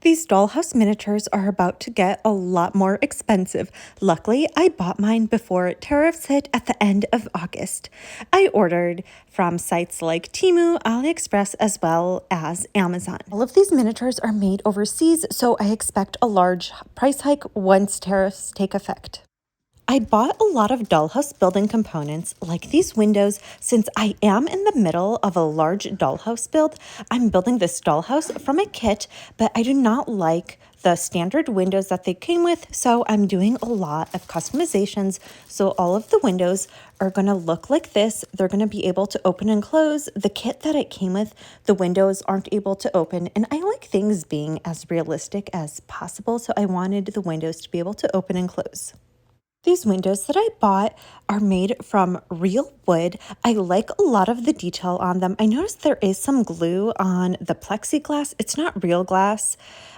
These dollhouse miniatures are about to get a lot more expensive. Luckily, I bought mine before tariffs hit at the end of August. I ordered from sites like Temu, AliExpress, as well as Amazon. All of these miniatures are made overseas, so I expect a large price hike once tariffs take effect. I bought a lot of dollhouse building components like these windows since I am in the middle of a large dollhouse build. I'm building this dollhouse from a kit, but I do not like the standard windows that they came with, so I'm doing a lot of customizations. So all of the windows are going to look like this. They're going to be able to open and close. The kit that it came with, the windows aren't able to open, and I like things being as realistic as possible, so I wanted the windows to be able to open and close. These windows that I bought are made from real wood. I like a lot of the detail on them. I noticed there is some glue on the plexiglass. It's not real glass.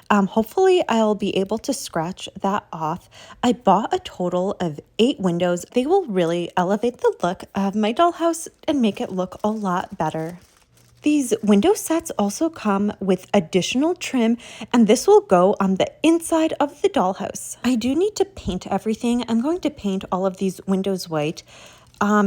Hopefully I'll be able to scratch that off. I bought a total of 8 windows. They will really elevate the look of my dollhouse and make it look a lot better. These window sets also come with additional trim, and this will go on the inside of the dollhouse. I do need to paint everything. I'm going to paint all of these windows white.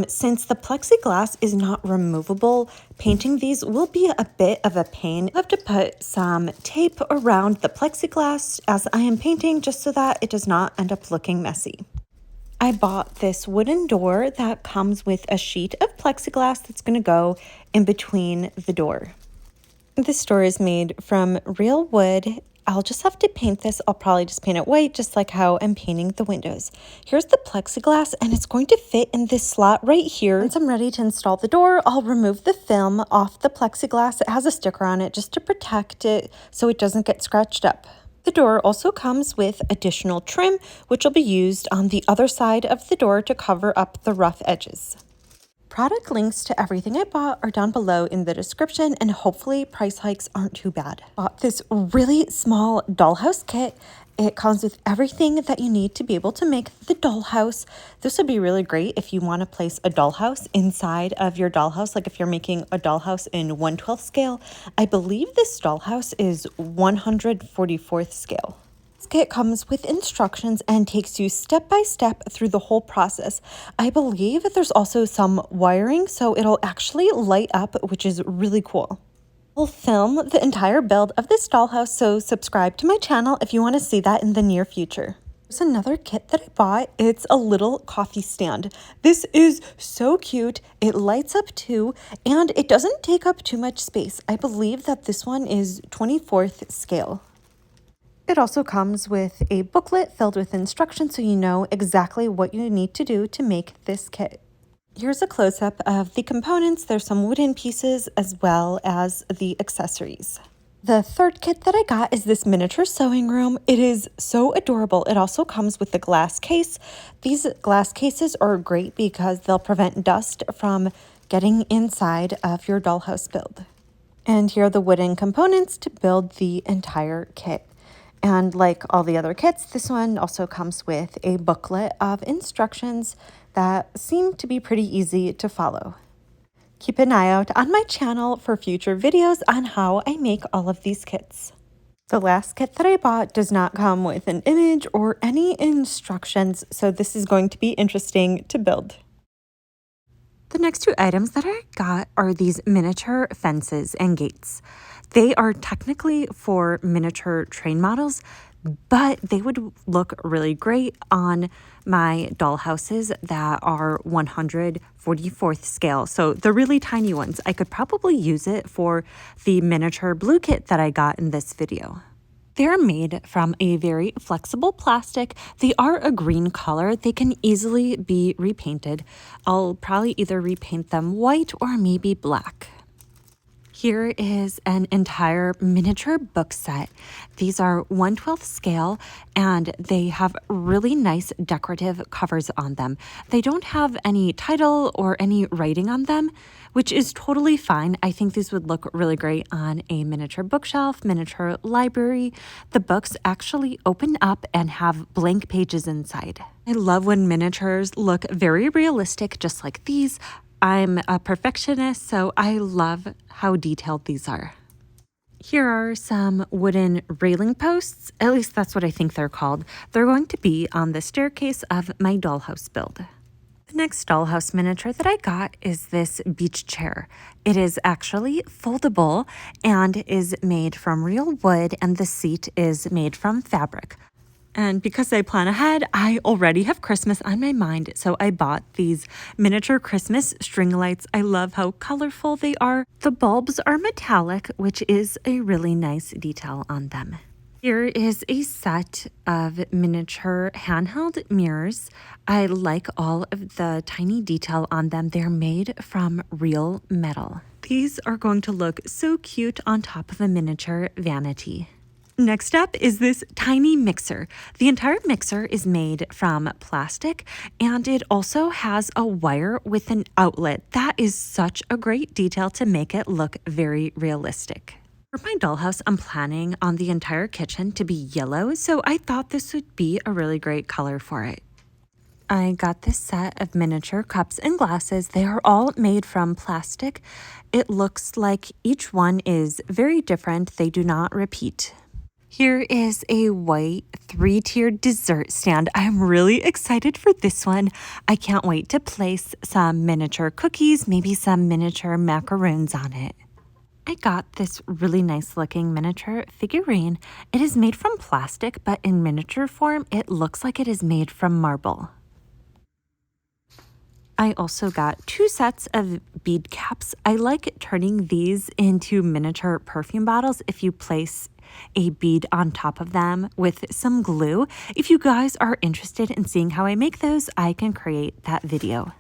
Since the plexiglass is not removable, painting these will be a bit of a pain. I have to put some tape around the plexiglass as I am painting just so that it does not end up looking messy. I bought this wooden door that comes with a sheet of plexiglass that's going to go in between the door. This door is made from real wood. I'll just have to paint this. I'll probably just paint it white, just like how I'm painting the windows. Here's the plexiglass, and it's going to fit in this slot right here. Once I'm ready to install the door, I'll remove the film off the plexiglass. It has a sticker on it just to protect it so it doesn't get scratched up. The door also comes with additional trim, which will be used on the other side of the door to cover up the rough edges. Product links to everything I bought are down below in the description, and hopefully price hikes aren't too bad. Bought this really small dollhouse kit. It comes with everything that you need to be able to make the dollhouse. This would be really great if you want to place a dollhouse inside of your dollhouse, like if you're making a dollhouse in 1/12 scale. I believe this dollhouse is 144th scale. This kit comes with instructions and takes you step by step through the whole process. I believe that there's also some wiring, so it'll actually light up, which is really cool. I'll film the entire build of this dollhouse, so subscribe to my channel if you want to see that in the near future. There's another kit that I bought. It's a little coffee stand. This is so cute. It lights up too, and it doesn't take up too much space. I believe that this one is 24th scale. It also comes with a booklet filled with instructions so you know exactly what you need to do to make this kit. Here's a close-up of the components. There's some wooden pieces as well as the accessories. The third kit that I got is this miniature sewing room. It is so adorable. It also comes with a glass case. These glass cases are great because they'll prevent dust from getting inside of your dollhouse build. And here are the wooden components to build the entire kit. And like all the other kits, this one also comes with a booklet of instructions that seem to be pretty easy to follow. Keep an eye out on my channel for future videos on how I make all of these kits. The last kit that I bought does not come with an image or any instructions, so this is going to be interesting to build. The next 2 items that I got are these miniature fences and gates. They are technically for miniature train models, but they would look really great on my dollhouses that are 144th scale. So the really tiny ones. I could probably use it for the miniature blue kit that I got in this video. They're made from a very flexible plastic. They are a green color. They can easily be repainted. I'll probably either repaint them white or maybe black. Here is an entire miniature book set. These are 1/12 scale, and they have really nice decorative covers on them. They don't have any title or any writing on them, which is totally fine. I think these would look really great on a miniature bookshelf, miniature library. The books actually open up and have blank pages inside. I love when miniatures look very realistic, just like these. I'm a perfectionist, so I love how detailed these are. Here are some wooden railing posts. At least that's what I think they're called. They're going to be on the staircase of my dollhouse build. The next dollhouse miniature that I got is this beach chair. It is actually foldable and is made from real wood, and the seat is made from fabric. And because I plan ahead, I already have Christmas on my mind, so I bought these miniature Christmas string lights. I love how colorful they are. The bulbs are metallic, which is a really nice detail on them. Here is a set of miniature handheld mirrors. I like all of the tiny detail on them. They're made from real metal. These are going to look so cute on top of a miniature vanity. Next up is this tiny mixer. The entire mixer is made from plastic, and it also has a wire with an outlet. That is such a great detail to make it look very realistic. For my dollhouse, I'm planning on the entire kitchen to be yellow, so I thought this would be a really great color for it. I got this set of miniature cups and glasses. They are all made from plastic. It looks like each one is very different. They do not repeat. Here is a white 3-tiered dessert stand. I'm really excited for this one. I can't wait to place some miniature cookies, maybe some miniature macaroons on it. I got this really nice looking miniature figurine. It is made from plastic, but in miniature form, it looks like it is made from marble. I also got 2 sets of bead caps. I like turning these into miniature perfume bottles if you place a bead on top of them with some glue. If you guys are interested in seeing how I make those, I can create that video.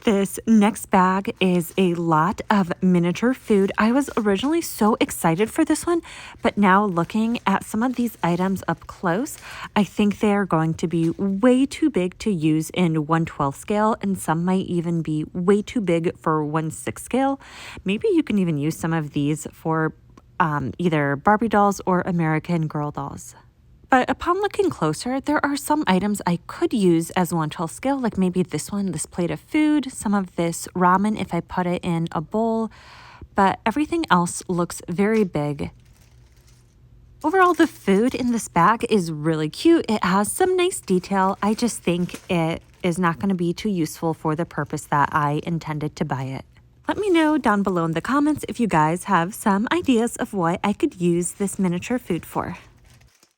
This next bag is a lot of miniature food. I was originally so excited for this one, but now looking at some of these items up close, I think they are going to be way too big to use in 1/12 scale, and some might even be way too big for 1/6 scale. Maybe you can even use some of these for either Barbie dolls or American Girl dolls. But upon looking closer, there are some items I could use as 1/12 scale, like maybe this one, this plate of food, some of this ramen if I put it in a bowl, but everything else looks very big. Overall, the food in this bag is really cute. It has some nice detail. I just think it is not going to be too useful for the purpose that I intended to buy it. Let me know down below in the comments if you guys have some ideas of what I could use this miniature food for.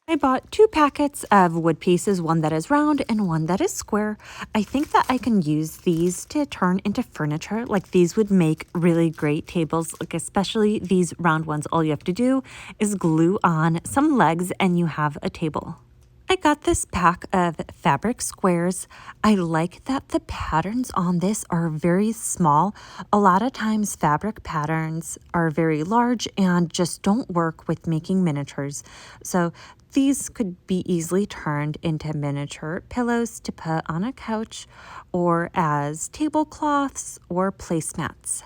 I bought 2 packets of wood pieces, one that is round and one that is square. I think that I can use these to turn into furniture. Like, these would make really great tables, like especially these round ones. All you have to do is glue on some legs and you have a table. I got this pack of fabric squares. I like that the patterns on this are very small. A lot of times fabric patterns are very large and just don't work with making miniatures. So these could be easily turned into miniature pillows to put on a couch or as tablecloths or placemats.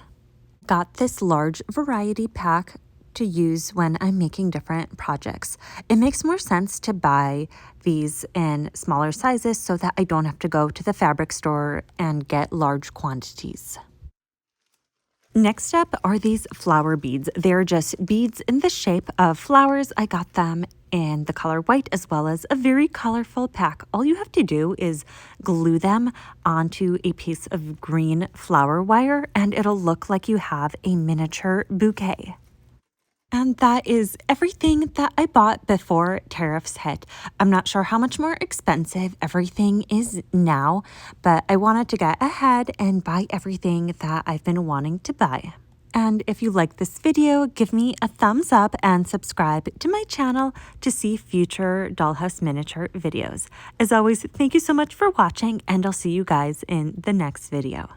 Got this large variety pack to use when I'm making different projects. It makes more sense to buy these in smaller sizes so that I don't have to go to the fabric store and get large quantities. Next up are these flower beads. They're just beads in the shape of flowers. I got them in the color white as well as a very colorful pack. All you have to do is glue them onto a piece of green flower wire and it'll look like you have a miniature bouquet. And that is everything that I bought before tariffs hit. I'm not sure how much more expensive everything is now, but I wanted to get ahead and buy everything that I've been wanting to buy. And if you like this video, give me a thumbs up and subscribe to my channel to see future Dollhouse miniature videos. As always, thank you so much for watching, and I'll see you guys in the next video.